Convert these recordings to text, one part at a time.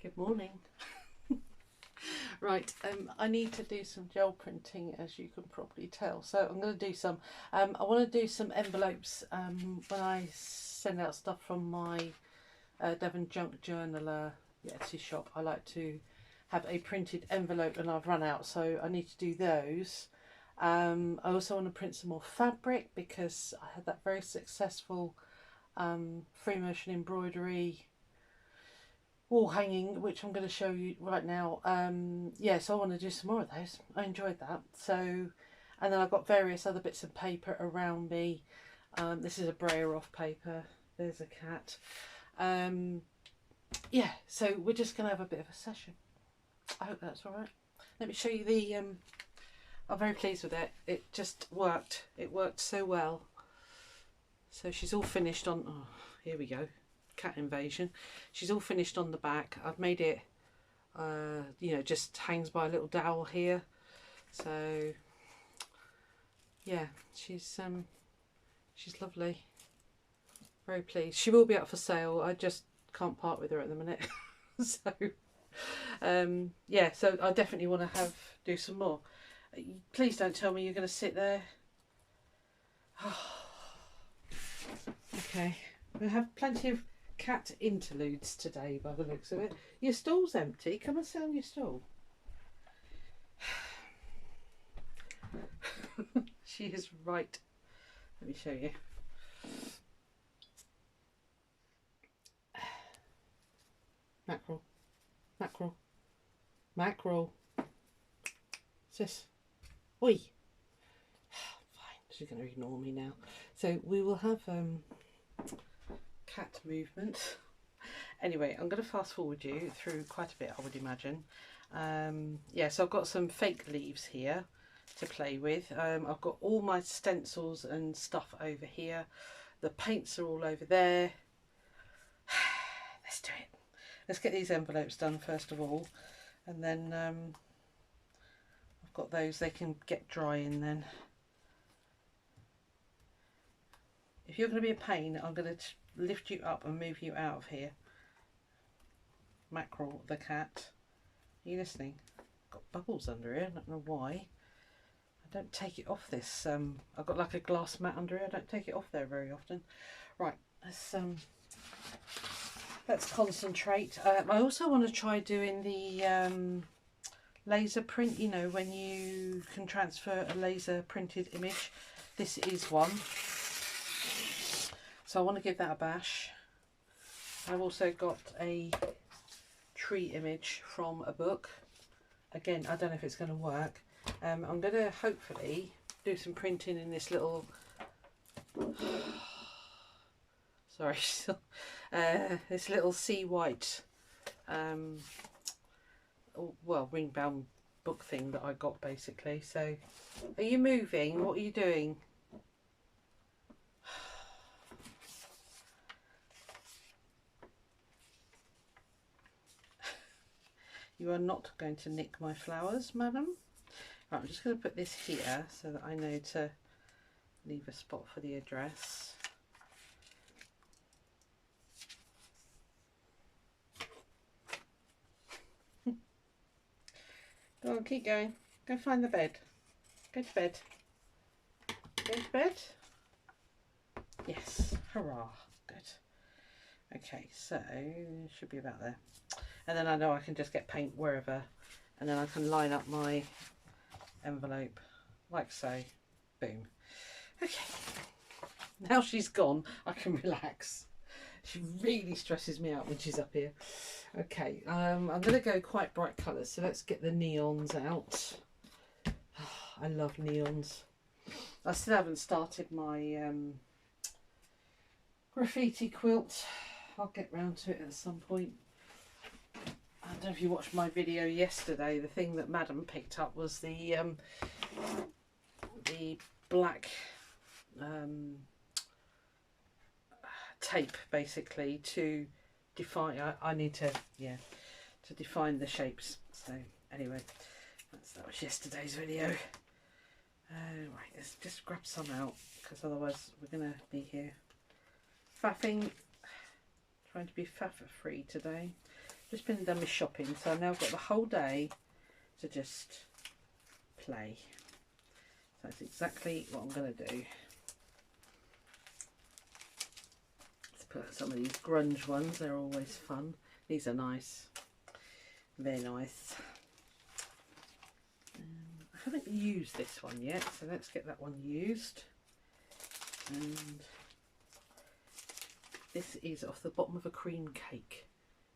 Good morning. Right, I need to do some gel printing, as you can probably tell. So I'm going to do some. I want to do some envelopes when I send out stuff from my Devon Junk Journaler Etsy shop. I like to have a printed envelope, and I've run out, so I need to do those. I also want to print some more fabric because I had that very successful free motion embroidery wall hanging, which I'm going to show you right now. Yeah, so I want to do some more of those. I enjoyed that. So, and then I've got various other bits of paper around me. This is a brayer off paper. There's a cat. Yeah, so we're just going to have a bit of a session. I hope that's all right. Let me show you the I'm very pleased with it. It just worked. It worked so well. So she's all finished on, oh, here we go, cat invasion. She's all finished on the back. I've made it, you know, just hangs by a little dowel here. So yeah, she's lovely. Very pleased. She will be up for sale. I just can't part with her at the minute. So yeah, so I definitely want to do some more. Please don't tell me you're going to sit there. Okay, we have plenty of cat interludes today by the looks of it. Your stall's empty. Come and sit on your stall. She is right. Let me show you. Mackerel, mackerel, mackerel. Sis, oi. Fine, she's going to ignore me now. So we will have cat movement. Anyway, I'm going to fast forward you through quite a bit, I would imagine. Yeah, so I've got some fake leaves here to play with. I've got all my stencils and stuff over here. The paints are all over there. Let's do it. Let's get these envelopes done first of all, and then I've got those, they can get drying then. If you're going to be a pain, I'm going to lift you up and move you out of here. Mackerel the cat. Are you listening? Got bubbles under here, I don't know why. I don't take it off this. I've got like a glass mat under here. I don't take it off there very often. Right, let's concentrate. I also want to try doing the laser print, you know, when you can transfer a laser printed image. This is one. So I want to give that a bash. I've also got a tree image from a book. Again, I don't know if it's going to work. I'm going to hopefully do some printing in this little... Sorry, this little sea white, well, ring bound book thing that I got basically. So, are you moving? What are you doing? You are not going to nick my flowers, madam. Right, I'm just going to put this here so that I know to leave a spot for the address. Go on, keep going. Go find the bed. Go to bed. Go to bed. Yes, hurrah. Good. Okay, so should be about there. And then I know I can just get paint wherever, and then I can line up my envelope like so. Boom. Okay. Now she's gone, I can relax. She really stresses me out when she's up here. Okay, I'm going to go quite bright colours, so let's get the neons out. I love neons. I still haven't started my graffiti quilt. I'll get round to it at some point. I don't know if you watched my video yesterday. The thing that Madam picked up was the black tape, basically, to define. I need to, yeah, to define the shapes. So anyway, that was yesterday's video. Right, let's just grab some out, because otherwise we're gonna be here faffing, trying to be faffer free today. Just been and done my shopping, so I've now got the whole day to just play. So that's exactly what I'm going to do. Let's put out some of these grunge ones, they're always fun. These are nice, very nice. I haven't used this one yet, so let's get that one used. And this is off the bottom of a cream cake.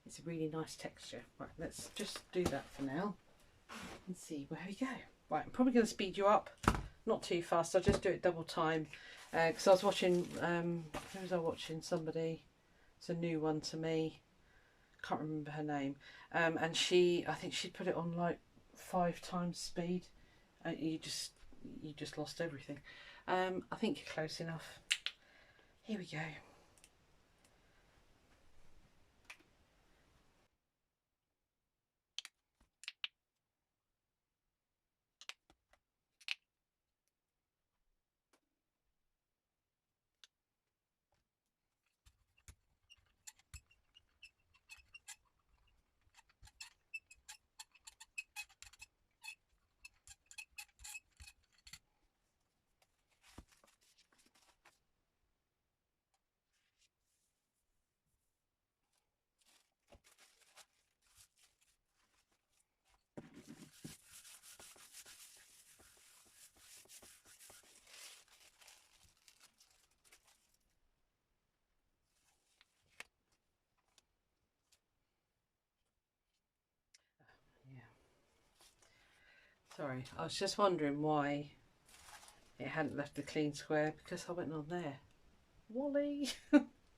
It's a really nice texture. Right, let's just do that for now and see where we go. Right, I'm probably going to speed you up, not too fast. I'll just do it double time because I was watching, who was I watching? Somebody, it's a new one to me. Can't remember her name. And I think she put it on like 5 times speed. You just lost everything. I think you're close enough. Here we go. Sorry, I was just wondering why it hadn't left the clean square because I went on there. Wally!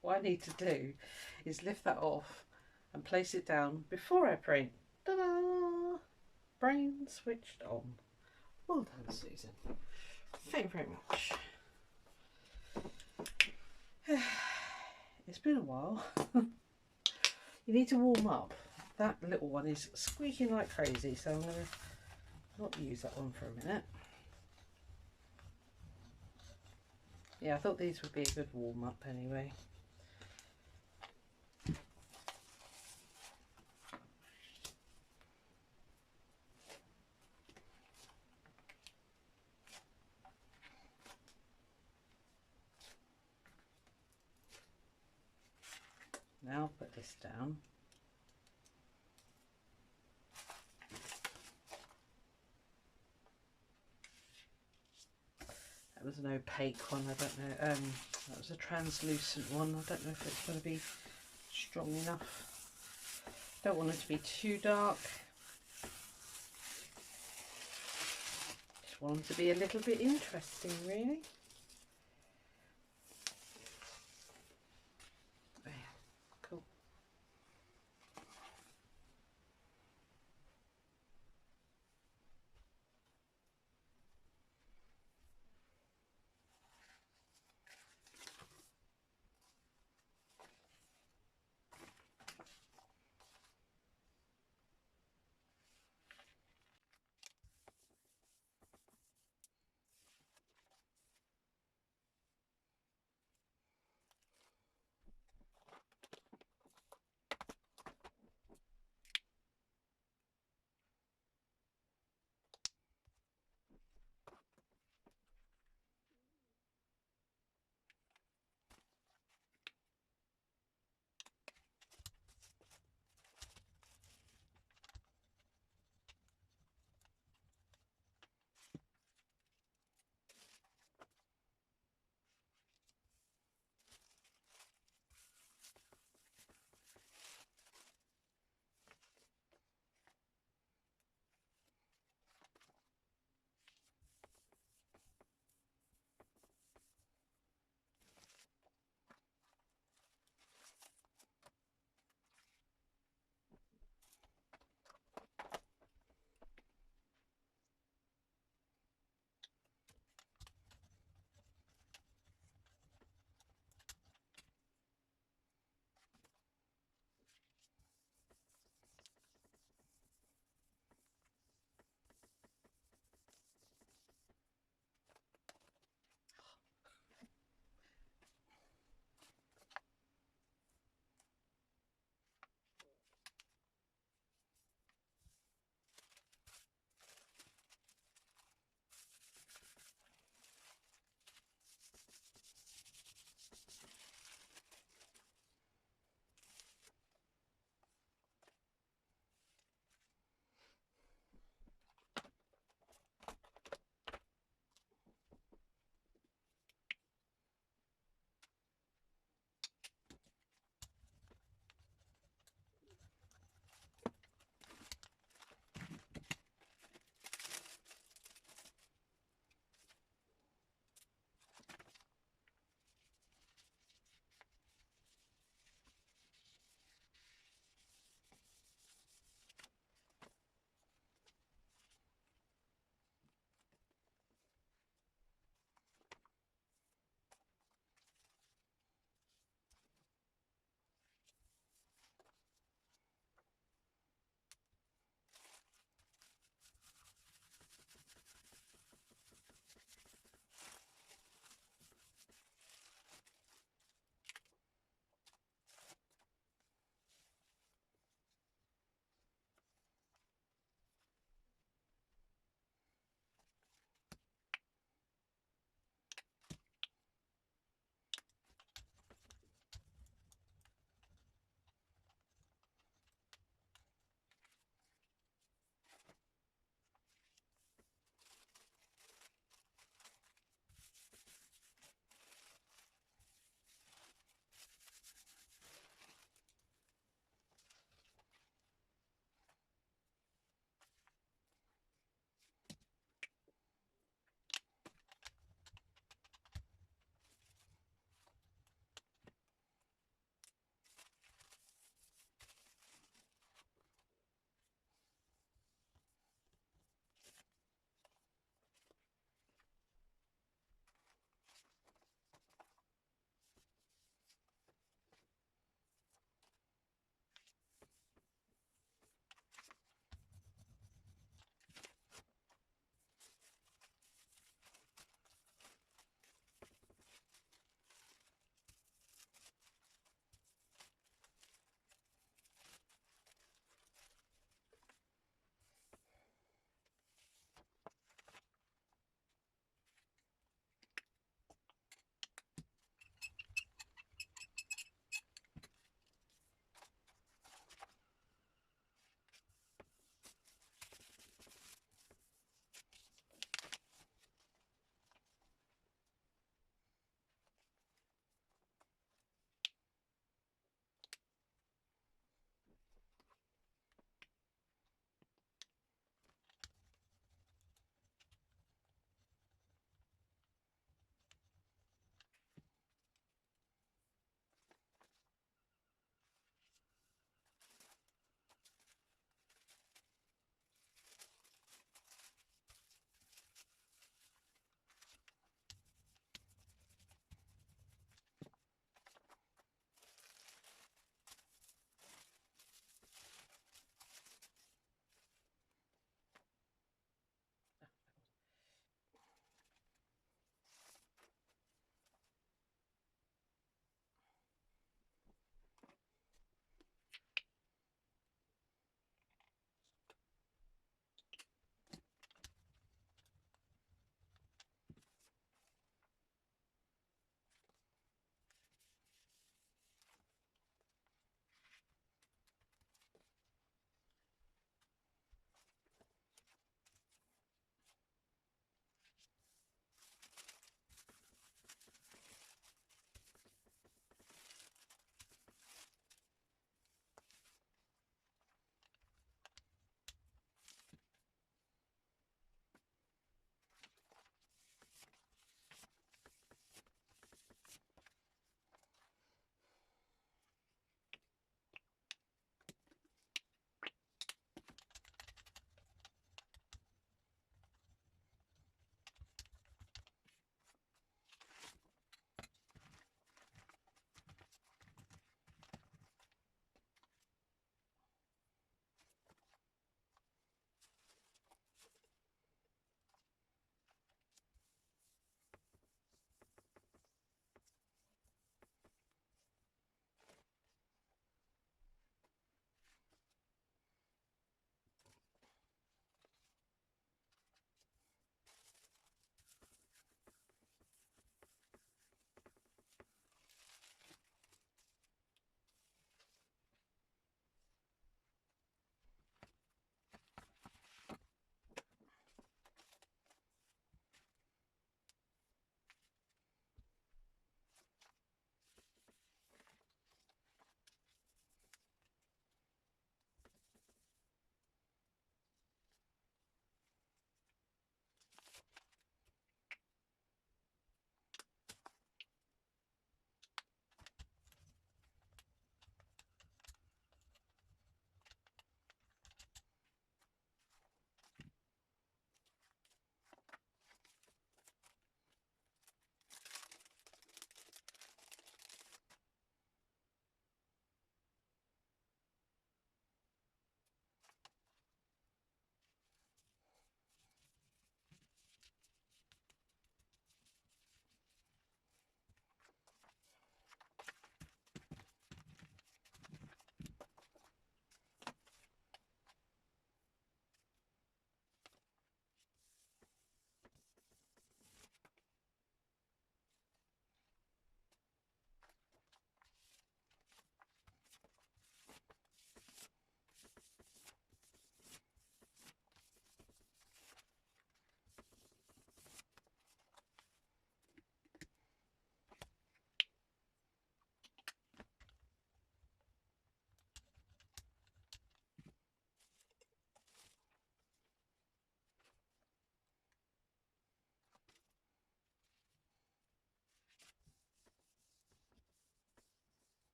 What I need to do is lift that off and place it down before I print. Ta-da! Brain switched on. Well done, Susan. Thank you very much. It's been a while. You need to warm up. That little one is squeaking like crazy, so I'm going to not use that one for a minute. Yeah, I thought these would be a good warm up anyway. Now I'll put this down. That was an opaque one, I don't know. That was a translucent one. I don't know if it's going to be strong enough. Don't want it to be too dark. Just want them to be a little bit interesting, really. There, cool.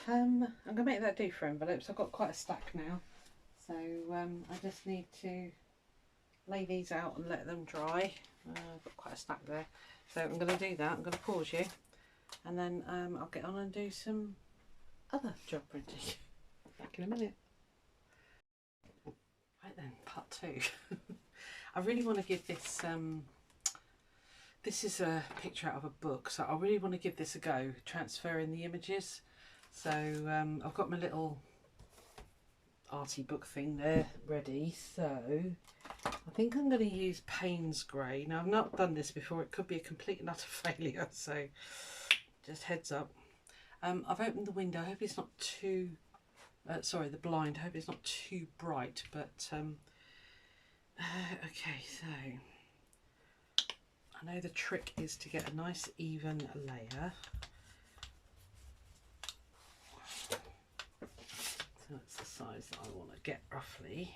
I'm going to make that do for envelopes. I've got quite a stack now, so I just need to lay these out and let them dry. I've got quite a stack there, so I'm going to do that. I'm going to pause you, and then I'll get on and do some other job printing. Back in a minute. Right then, part 2. I really want to give this, this is a picture out of a book, so I really want to give this a go, transferring the images. So I've got my little arty book thing there ready, so I think I'm going to use Payne's Grey. Now I've not done this before, it could be a complete and utter failure, so just heads up. I've opened the window, I hope it's not too, sorry, the blind, I hope it's not too bright, but okay, so I know the trick is to get a nice even layer. So that's the size that I want to get roughly.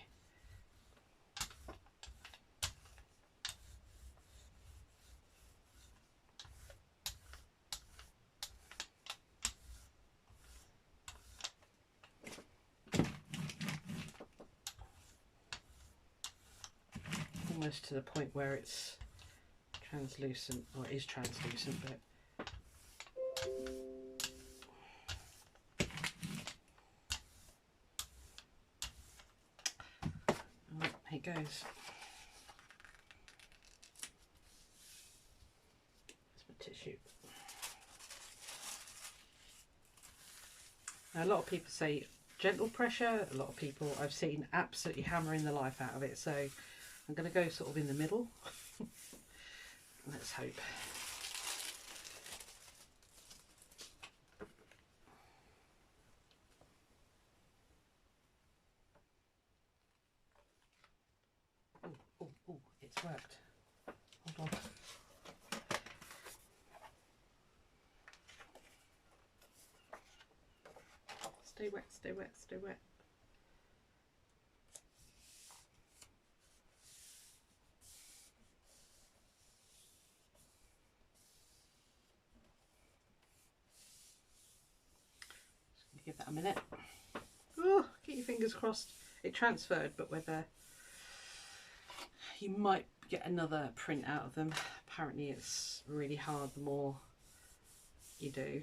Almost to the point where it's translucent, or it is translucent, but oh, here goes. There's my tissue. Now, a lot of people say gentle pressure, a lot of people I've seen absolutely hammering the life out of it, so I'm going to go sort of in the middle. Let's hope. Oh, it's worked. Hold on. Stay wet, stay wet, stay wet. Give that a minute. Oh, keep your fingers crossed. It transferred, but whether you might get another print out of them. Apparently it's really hard the more you do.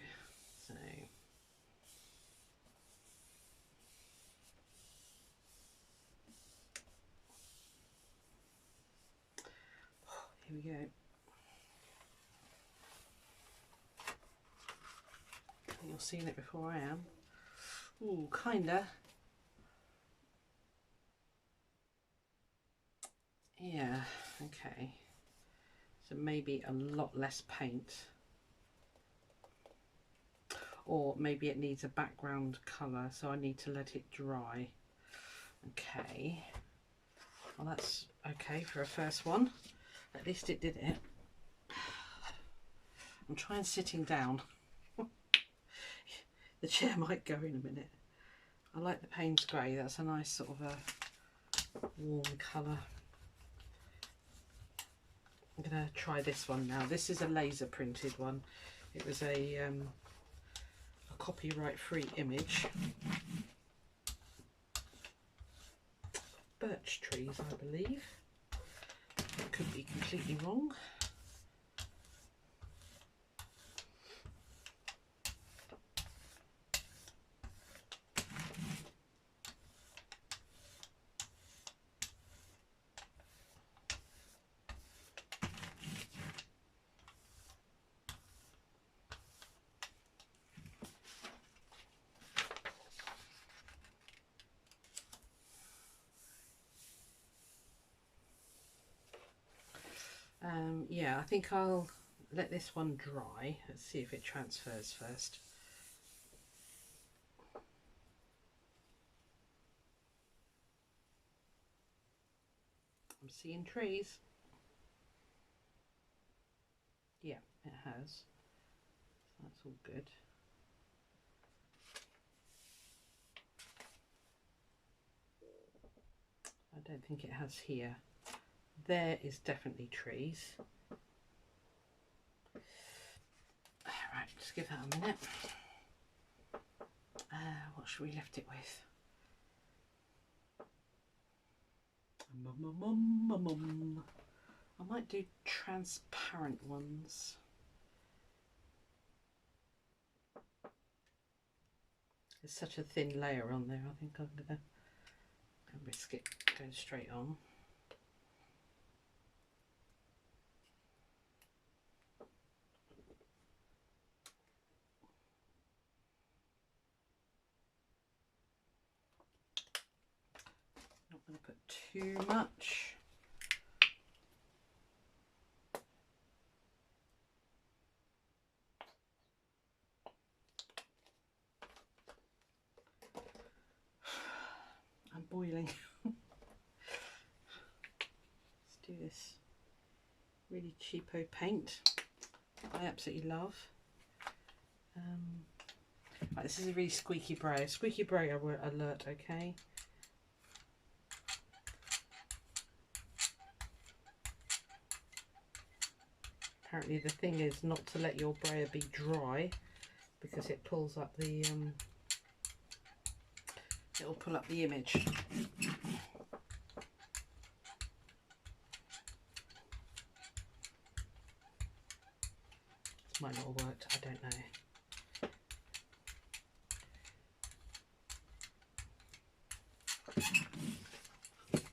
So here we go. You're seeing it before I am. Ooh, kinda. Yeah, okay. So maybe a lot less paint. Or maybe it needs a background colour, so I need to let it dry. Okay. Well, that's okay for a first one. At least it did it. I'm trying sitting down. The chair might go in a minute. I like the Payne's Grey. That's a nice sort of a warm colour. I'm going to try this one now. This is a laser printed one. It was a copyright free image. Birch trees, I believe. It could be completely wrong. Yeah, I think I'll let this one dry. Let's see if it transfers first. I'm seeing trees. Yeah, it has. So that's all good. I don't think it has here. There is definitely trees. Right, just give that a minute. What should we lift it with? I might do transparent ones. There's such a thin layer on there, I think I'm going to risk it going straight on. Not going to put too much. I'm boiling. Let's do this really cheapo paint I absolutely love. Right, this is a really squeaky brow. Squeaky brow alert, okay? Apparently the thing is not to let your brayer be dry because it pulls up the it'll pull up the image. This might not have worked, I don't know.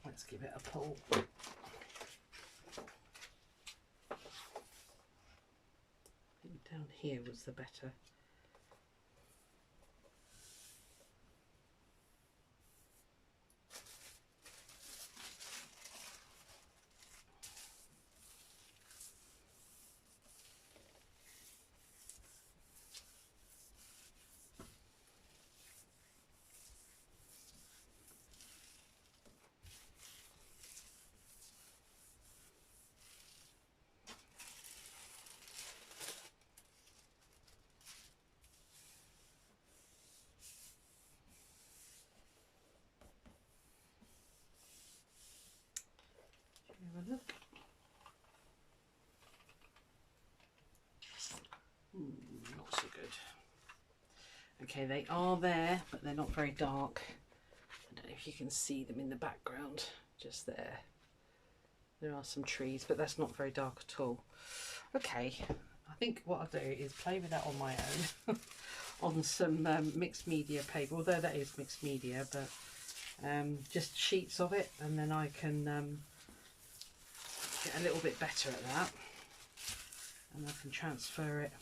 Let's give it a pull. Down here was the better. Have a look. Not so good. Okay, they are there, but they're not very dark. I don't know if you can see them in the background, just there. There are some trees, but that's not very dark at all. Okay, I think what I'll do is play with that on my own, on some mixed media paper, although that is mixed media, but just sheets of it, and then I can get a little bit better at that, and I can transfer it.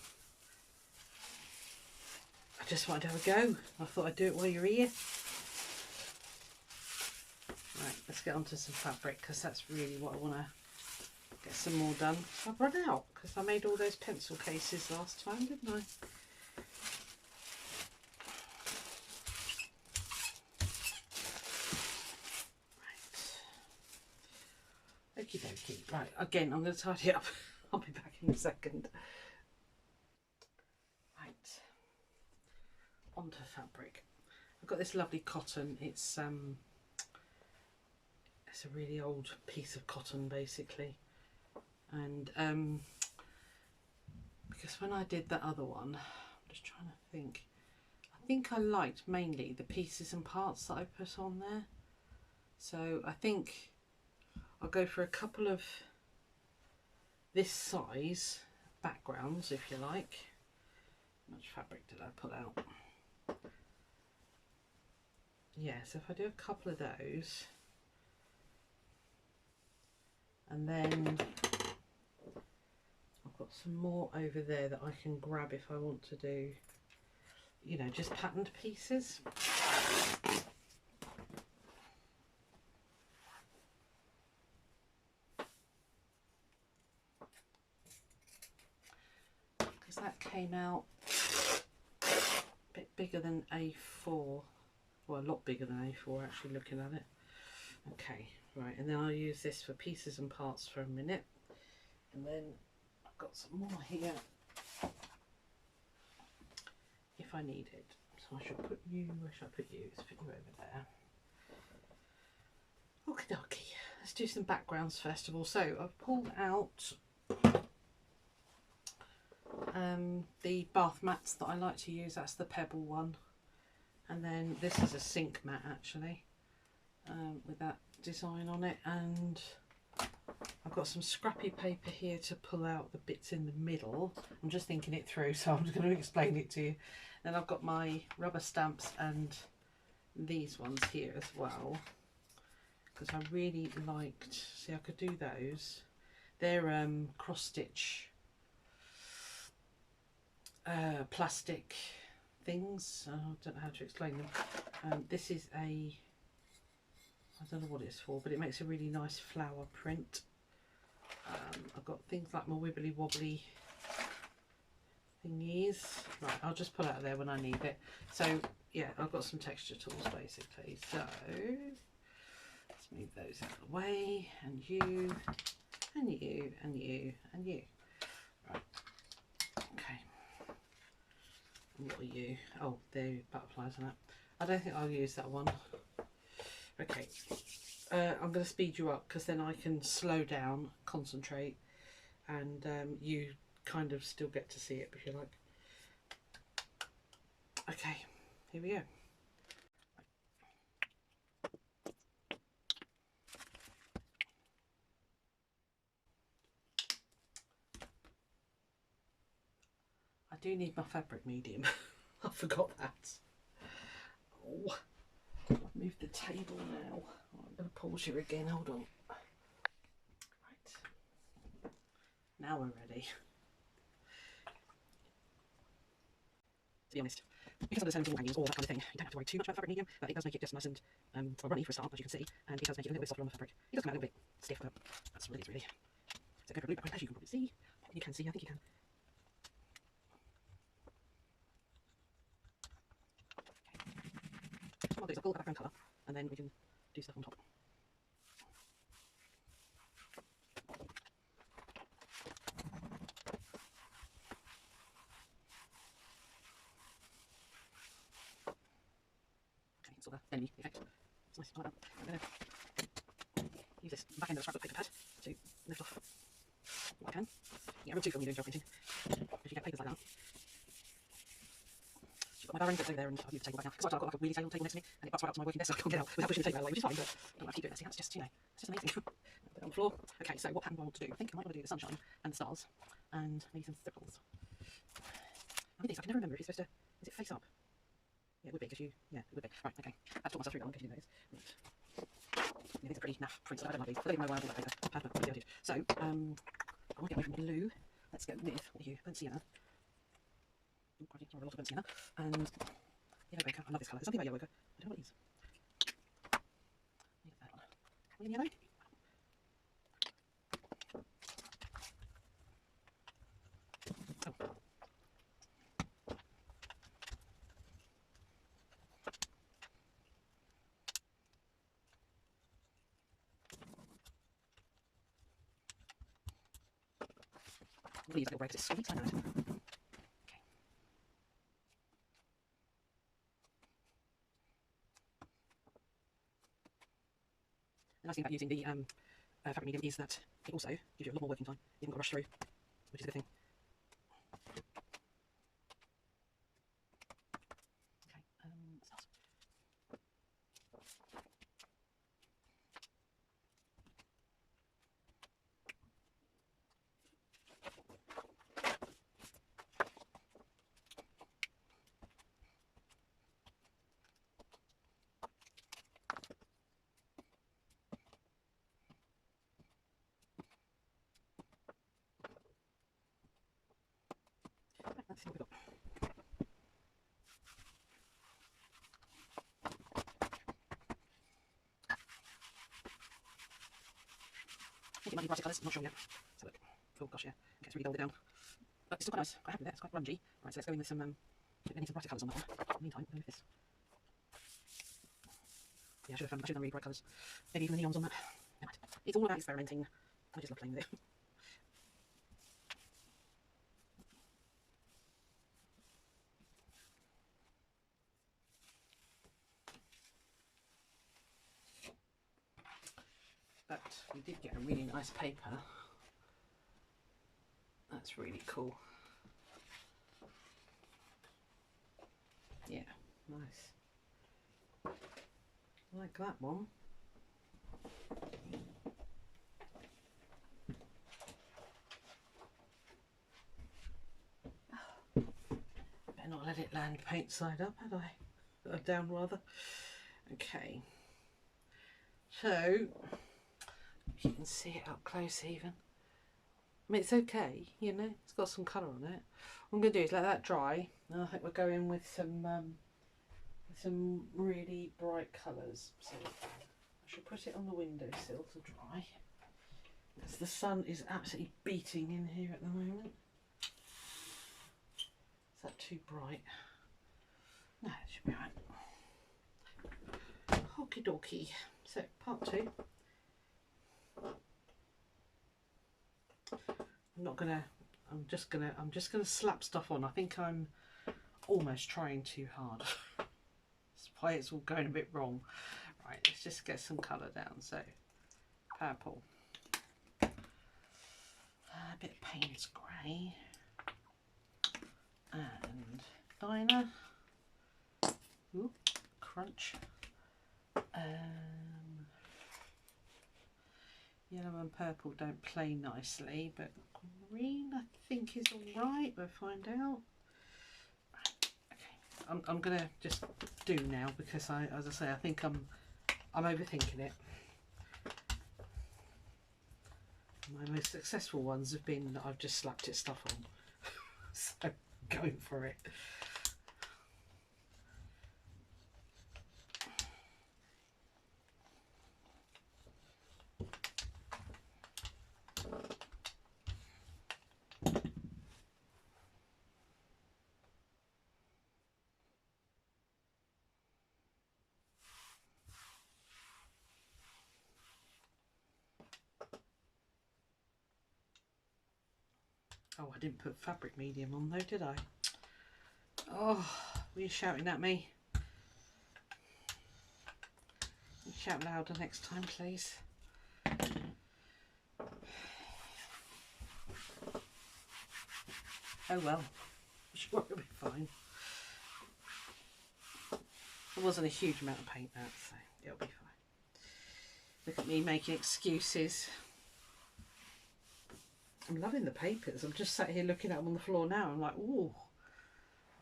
I just wanted to have a go. I thought I'd do it while you're here. Right, let's get onto some fabric because that's really what I want to get some more done. I've run out because I made all those pencil cases last time, didn't I? Okie dokie. Right, again, I'm going to tidy up. I'll be back in a second. Right, onto fabric. I've got this lovely cotton. It's a really old piece of cotton, basically. And because when I did that other one, I'm just trying to think. I think I liked mainly the pieces and parts that I put on there. So I think I'll go for a couple of this size backgrounds, if you like. How much fabric did I put out? Yeah, so if I do a couple of those, and then I've got some more over there that I can grab if I want to do, you know, just patterned pieces. That came out a bit bigger than A4, well, a lot bigger than A4 actually looking at it. Okay, right, and then I'll use this for pieces and parts for a minute, and then I've got some more here if I need it. So I should put you, where should I put you? Let's put you over there. Okie dokie, let's do some backgrounds first of all. So I've pulled out the bath mats that I like to use. That's the pebble one, And then this is a sink mat actually, with that design on it, and I've got some scrappy paper here to pull out the bits in the middle. I'm just thinking it through, so I'm just going to explain it to you. Then I've got my rubber stamps and these ones here as well, because I really liked, see, I could do those. They're cross stitch plastic things. I don't know how to explain them. This is a, I don't know what it's for, but it makes a really nice flower print. I've got things like my wibbly wobbly thingies. Right, I'll just pull out of there when I need it. So yeah, I've got some texture tools basically. So let's move those out of the way, and you, and you, and you, and you. Right, okay. And what are you? Oh, they're butterflies and that. I don't think I'll use that one. Okay, I'm going to speed you up because then I can slow down, concentrate, and you kind of still get to see it if you like. Okay, here we go. I do need my fabric medium. I forgot that. Oh, I've moved the table now. I'm going to pause you again, hold on. Right, now we're ready. To be honest, because of the same angles, all that kind of thing, you don't have to worry too much about the fabric medium, but it does make it just nice and well, runny for a start, as you can see, and it does make it a little bit softer on the fabric. It does come out a little bit stiff, but that's what it is really. So go for a blue background, as you can probably see. You can see, I think you can. Okay. What I'll do is I'll pull the background colour, and then we can do stuff on top. Sort of enemy effect. It's nice. I like that. I'm going to use this back end of the scrapbook paper pad to lift off what I can. You get room 2 for when you're doing gel printing, because you get papers like that. So you've got my barrings over there, and I'll use the table back now, because I've got like a wheelie table next to me, and it butts right up to my working desk, so I can't get out without pushing the table out of the way, which is fine, but I don't want to keep doing that. See, that's just, you know, it's just amazing. Put it on the floor. Okay, so what pattern do I want to do? I think I might want to do the sunshine and the stars, and maybe some circles. I think I can never remember if you're supposed to, is it face up? Yeah, it would be, because you, yeah, it would be. Right, okay. I have to talk myself through that one, because you know those. Right. Yeah, these are pretty naff prints. I don't like these. I don't even know why I bought that paper. Pad, but I did. So, I want to get away from blue. Let's go with, what are you? Burnt sienna. Oh, quite a lot of burnt sienna. And yellow ochre. I love this colour. There's something about yellow ochre. I don't know what it is. Need that one. Can we get yellow? Oh. I'm going to use a little break because it's sweet, I know it. Okay. The nice thing about using the fabric medium is that it also gives you a lot more working time. You haven't got to rush through, which is a good thing. Okay, stars. Let's see what we've got. I think it might be brighter colours, I'm not sure yet. Let's have a look. Oh gosh, yeah. Okay, it's really dulled it down. But it's still quite nice. Quite happy with it. It's quite grungy. Right, so let's go in with some, I need some brighter colours on that one. In the meantime, I'll go with this. Yeah, I should have done really bright colours. Maybe even the neons on that. Never mind. It's all about experimenting. I just love playing with it. But we did get a really nice paper. That's really cool. Yeah, nice. Like that one. Better not let it land paint side up, had I? Down rather. Okay. So, you can see it up close even. I mean, it's okay, you know, it's got some colour on it. What I'm going to do is let that dry, and I think we'll go in with some really bright colours. So I should put it on the windowsill to dry, because the sun is absolutely beating in here at the moment. Is that too bright? No, it should be right. Okie dokie. So part 2. I'm just gonna slap stuff on. I think I'm almost trying too hard. That's why it's all going a bit wrong. Right, let's just get some colour down. So purple, a bit of Payne's grey, and Diner. Ooh, crunch. Yellow and purple don't play nicely, but green I think is alright. We'll find out. Right, okay, I'm gonna just do now, because as I say, I think I'm overthinking it. My most successful ones have been that I've just slapped it stuff on. So going for it. Oh, I didn't put fabric medium on though, did I? Oh, were you shouting at me? You shout louder next time, please. Oh well, I'm sure it'll be fine. There wasn't a huge amount of paint there, so it'll be fine. Look at me making excuses. I'm loving the papers. I'm just sat here looking at them on the floor now. I'm like, ooh.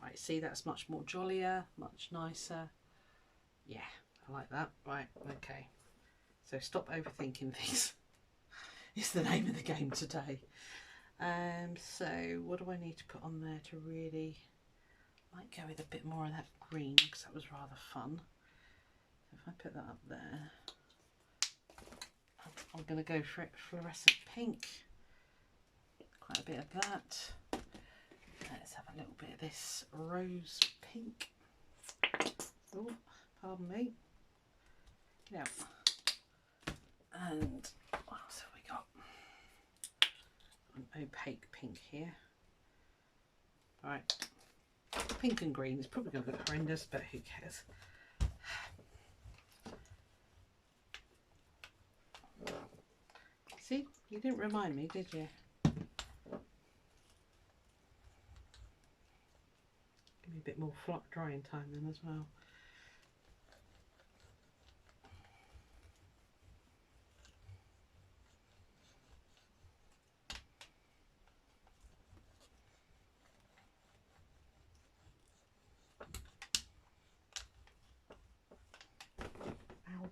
Right, see, that's much more jollier, much nicer. Yeah, I like that. Right, okay. So stop overthinking things. It's the name of the game today. So what do I need to put on there to really, might go with a bit more of that green, because that was rather fun. So if I put that up there, I'm going to go for it fluorescent pink. Quite a bit of that. Let's have a little bit of this rose pink. Oh, pardon me. Yeah. And what else have we got? An opaque pink here. Right. Pink and green is probably going to look horrendous, but who cares? See, you didn't remind me, did you? Give me a bit more drying time then as well. Ow.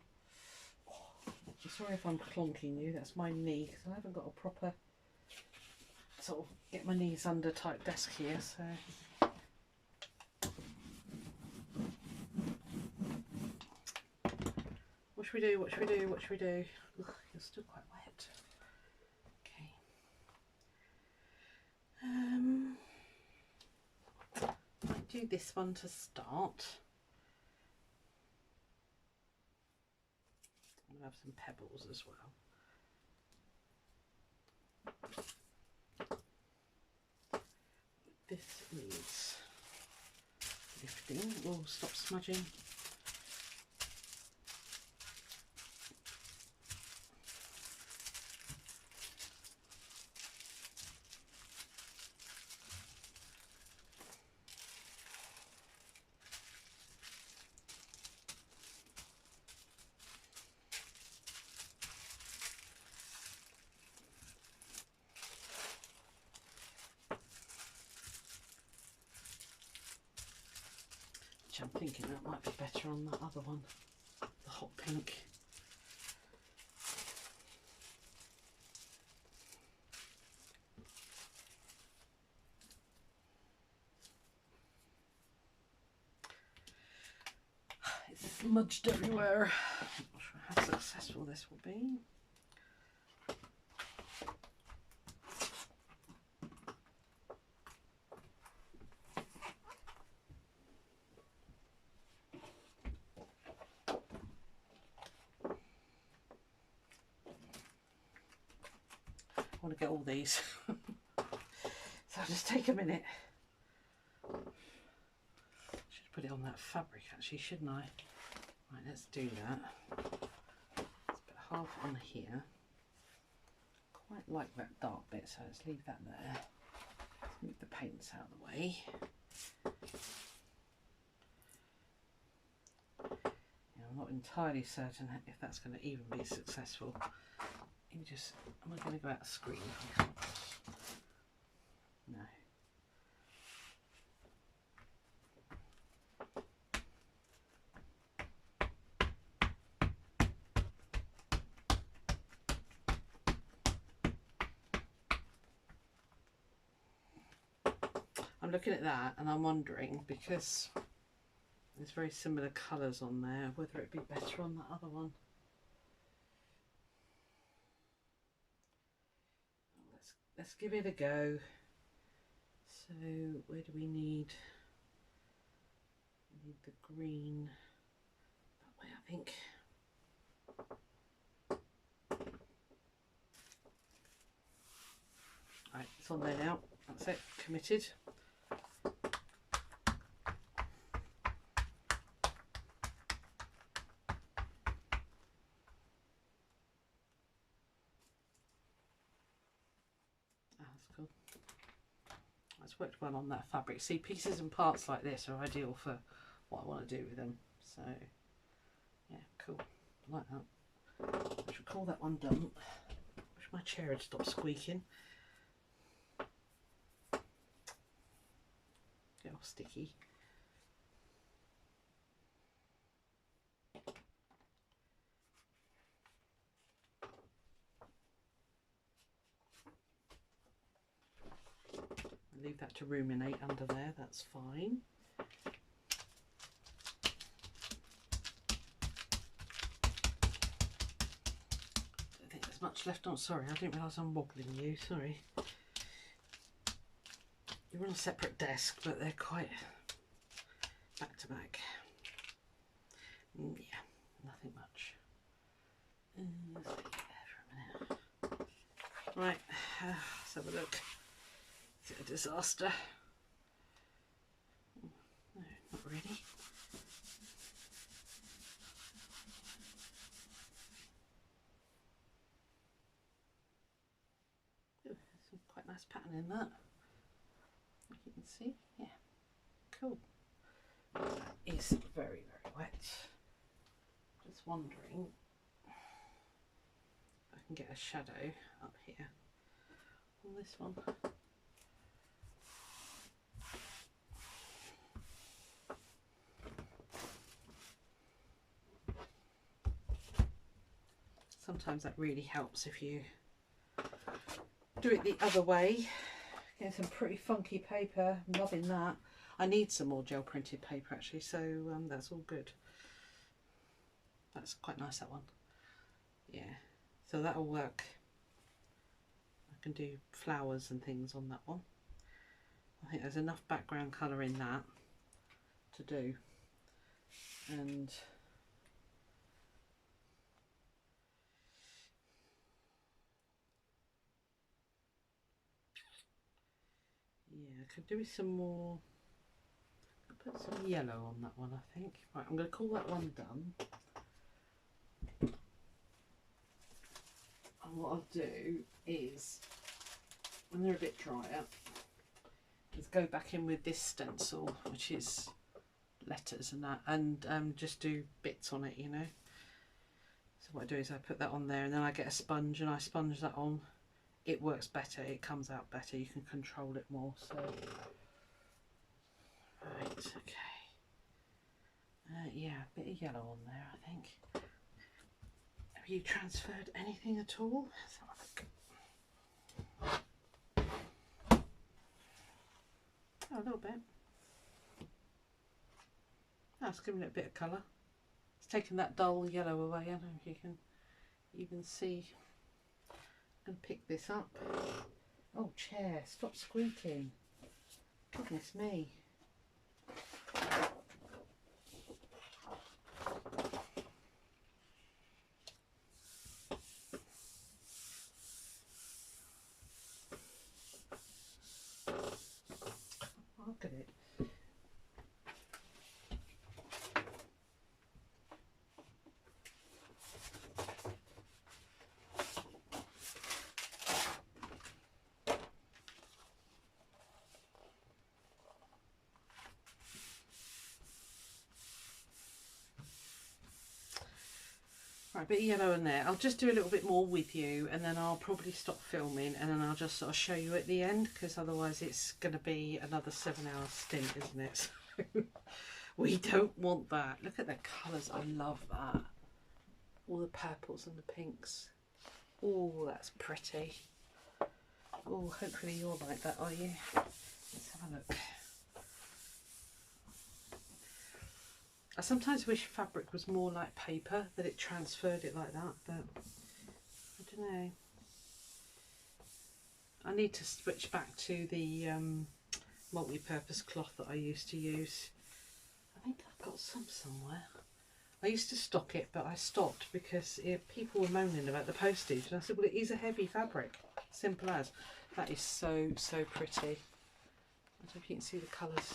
Oh, sorry if I'm clonking you, that's my knee, because I haven't got a proper sort of get my knees under type desk here, so. What should we do? What should we do? What should we do? Ugh, you're still quite wet. Okay. Might do this one to start. I'm gonna have some pebbles as well. This needs lifting. Oh, stop smudging. I'm thinking that might be better on that other one, the hot pink. It's smudged everywhere. I'm not sure how successful this will be. I want to get all these, so I'll just take a minute. Should put it on that fabric actually, shouldn't I? Right, let's do that. Let's put half on here. Quite like that dark bit, so let's leave that there. Let's move the paints out of the way. Yeah, I'm not entirely certain if that's going to even be successful. Am I going to go out of screen? No. I'm looking at that and I'm wondering, because there's very similar colours on there, whether it'd be better on that other one. Let's give it a go. So where do we need? We need the green that way, I think. Right, it's on there now. That's it, committed. Cool. That's worked well on that fabric. See, pieces and parts like this are ideal for what I want to do with them. So, yeah, cool. I like that. I should call that one done. Wish my chair had stopped squeaking. Get all sticky. Leave that to ruminate under there, that's fine. Don't think there's much left on. Sorry, I didn't realise I'm wobbling you, sorry. You're on a separate desk, but they're quite back to back. Yeah, nothing much. Let's leave it there for a minute. Right, let's have a look. Is it a disaster? No, not really. Ooh, there's some quite nice pattern in that. Like you can see, yeah, cool. That is very, very wet. Just wondering if I can get a shadow up here on this one. Sometimes that really helps if you do it the other way. Get some pretty funky paper. I'm loving that. I need some more gel printed paper actually, so that's all good. That's quite nice, that one. Yeah, so that'll work. I can do flowers and things on that one. I think there's enough background colour in that to do. And yeah, I could do with some more. I'll put some yellow on that one, I think. Right, I'm going to call that one done. And what I'll do is, when they're a bit drier, is go back in with this stencil, which is letters and that, and just do bits on it, you know. So what I do is I put that on there, and then I get a sponge and I sponge that on. It works better, it comes out better, you can control it more. So right, okay, Yeah, a bit of yellow on there, I think. Have you transferred anything at all? Let's have a look. Oh, a little bit. That's giving it a bit of colour. It's taken that dull yellow away. I don't know if you can even see. I'm going to pick this up. Oh, chair, stop squeaking. Goodness me. Look at it. Right, a bit of yellow in there. I'll just do a little bit more with you and then I'll probably stop filming and then I'll just sort of show you at the end, because otherwise it's going to be another 7-hour stint, isn't it? So we don't want that. Look at the colours. I love that. All the purples and the pinks. Oh, that's pretty. Oh, hopefully you're like that, are you? Let's have a look. I sometimes wish fabric was more like paper, that it transferred it like that, but I don't know. I need to switch back to the multi-purpose cloth that I used to use. I think I've got some somewhere. I used to stock it, but I stopped because people were moaning about the postage, and I said, well, it is a heavy fabric, simple as. That is so, so pretty. I don't know if you can see the colours.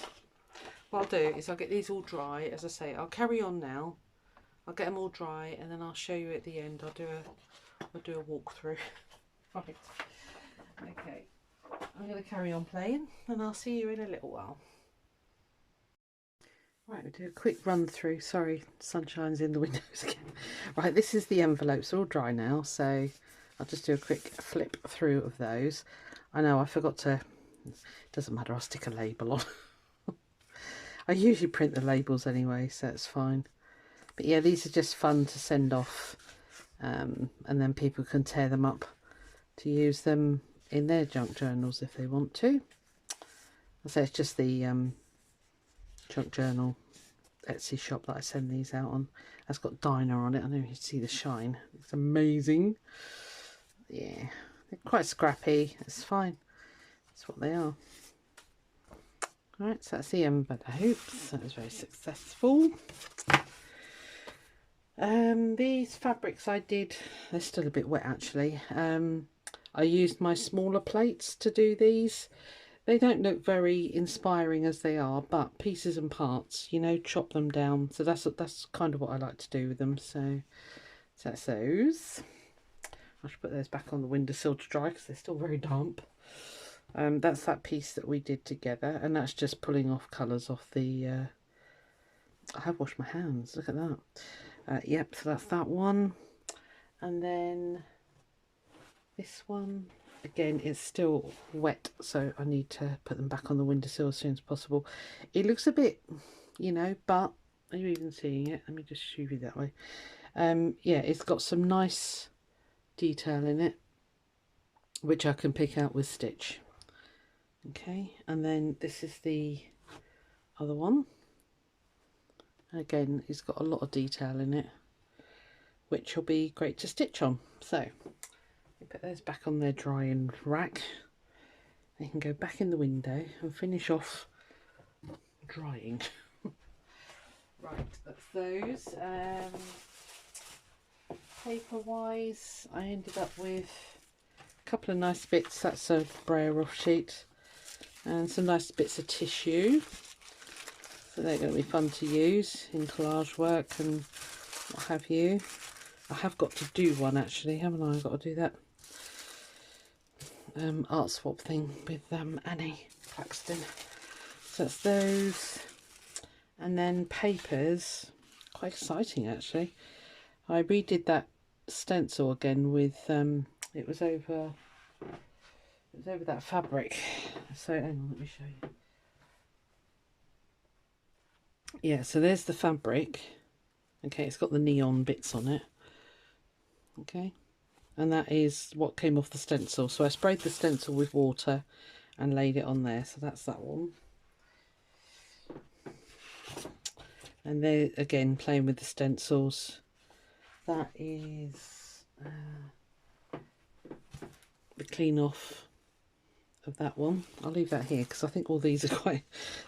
What I'll do is I'll get these all dry. As I say, I'll carry on now. I'll get them all dry and then I'll show you at the end. I'll do a walkthrough. Right. Okay. I'm going to carry on playing and I'll see you in a little while. Right, we'll do a quick run through. Sorry, sunshine's in the windows again. Right, this is the envelopes. They're all dry now, so I'll just do a quick flip through of those. I know I forgot to. It doesn't matter. I'll stick a label on. I usually print the labels anyway, so it's fine. But yeah, these are just fun to send off, and then people can tear them up to use them in their junk journals if they want to. I say it's just the junk journal Etsy shop that I send these out on. It's got Diner on it. I know you can see the shine. It's amazing. Yeah, they're quite scrappy. It's fine. That's what they are. Right, so that's the envelopes. That was very successful. These fabrics I did, they're still a bit wet actually. I used my smaller plates to do these. They don't look very inspiring as they are, but pieces and parts, you know, chop them down. So that's kind of what I like to do with them. So that's those. I should put those back on the windowsill to dry because they're still very damp. That's that piece that we did together, and that's just pulling off colours off the I have washed my hands, look at that. Yep, so that's that one. And then this one again is still wet, so I need to put them back on the windowsill as soon as possible. It looks a bit, you know, but are you even seeing it? Let me just show you that way. Yeah, it's got some nice detail in it which I can pick out with stitch. Okay, and then this is the other one. Again, it's got a lot of detail in it, which will be great to stitch on. So we put those back on their drying rack. They can go back in the window and finish off drying. Right, that's those. Paper wise, I ended up with a couple of nice bits. That's a braille off sheet and some nice bits of tissue, so they're going to be fun to use in collage work and what have you. I have got to do one actually, haven't I? I've got to do that art swap thing with Annie Claxton. So that's those. And then papers, quite exciting actually. I redid that stencil again with it was over that fabric. So hang on, let me show you. yeah, so there's the fabric. Okay, it's got the neon bits on it. Okay, and that is what came off the stencil. So I sprayed the stencil with water and laid it on there. So that's that one. And there again, playing with the stencils. That is the clean off of that one. I'll leave that here because I think all these are quite,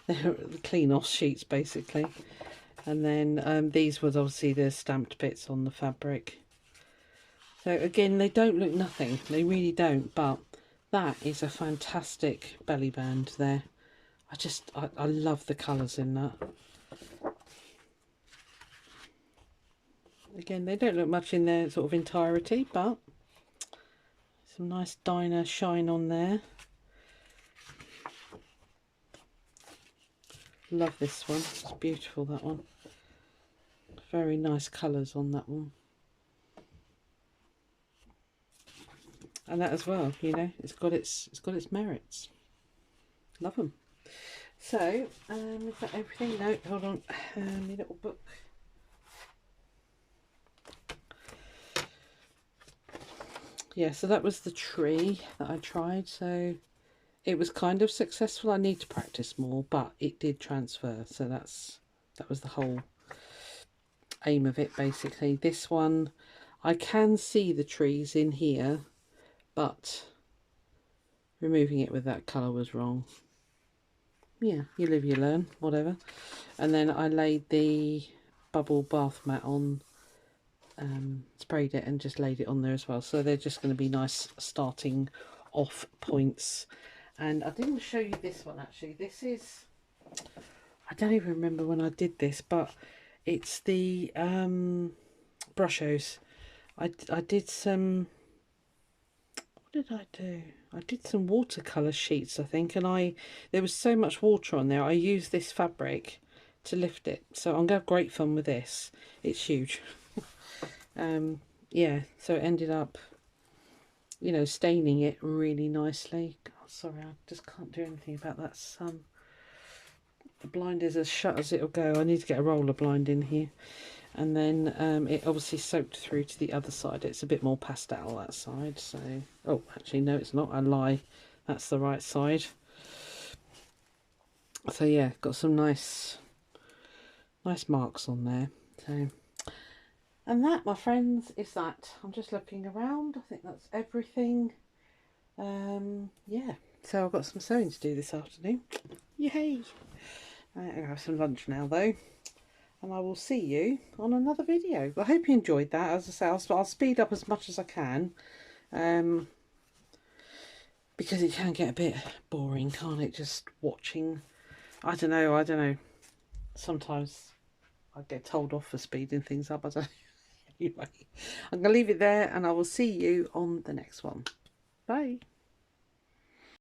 they're the clean off sheets basically. And then these was obviously the stamped bits on the fabric. So again, they don't look nothing, they really don't, but that is a fantastic belly band there. I love the colours in that. Again, they don't look much in their sort of entirety, but some nice diner shine on there. Love this one, it's beautiful, that one. Very nice colours on that one. And that as well, you know, it's got its merits. Love them. So, is that everything? No, hold on, my little book. Yeah, so that was the tree that I tried. So it was kind of successful. I need to practice more, but it did transfer. So that was the whole aim of it, basically. This one, I can see the trees in here, but removing it with that colour was wrong. Yeah, you live, you learn, whatever. And then I laid the bubble bath mat on, sprayed it and just laid it on there as well. So they're just going to be nice starting off points. And I didn't show you this one actually. This is, I don't even remember when I did this, but it's the brushos. I did some, what did I do? I did some watercolour sheets, I think, and there was so much water on there, I used this fabric to lift it. So I'm going to have great fun with this. It's huge. Yeah, so it ended up, you know, staining it really nicely. God, sorry, I just can't do anything about that sun. The blind is as shut as it'll go. I need to get a roller blind in here. And then it obviously soaked through to the other side. It's a bit more pastel, that side. So, oh, actually, no, it's not. I lie. That's the right side. So, yeah, got some nice marks on there. So, and that, my friends, is that. I'm just looking around. I think that's everything. Yeah, so I've got some sewing to do this afternoon. Yay! I'm going to have some lunch now, though. And I will see you on another video. I hope you enjoyed that. As I say, I'll speed up as much as I can. Because it can get a bit boring, can't it? Just watching. I don't know. Sometimes I get told off for speeding things up. I don't know. Anyway, I'm going to leave it there and I will see you on the next one. Bye.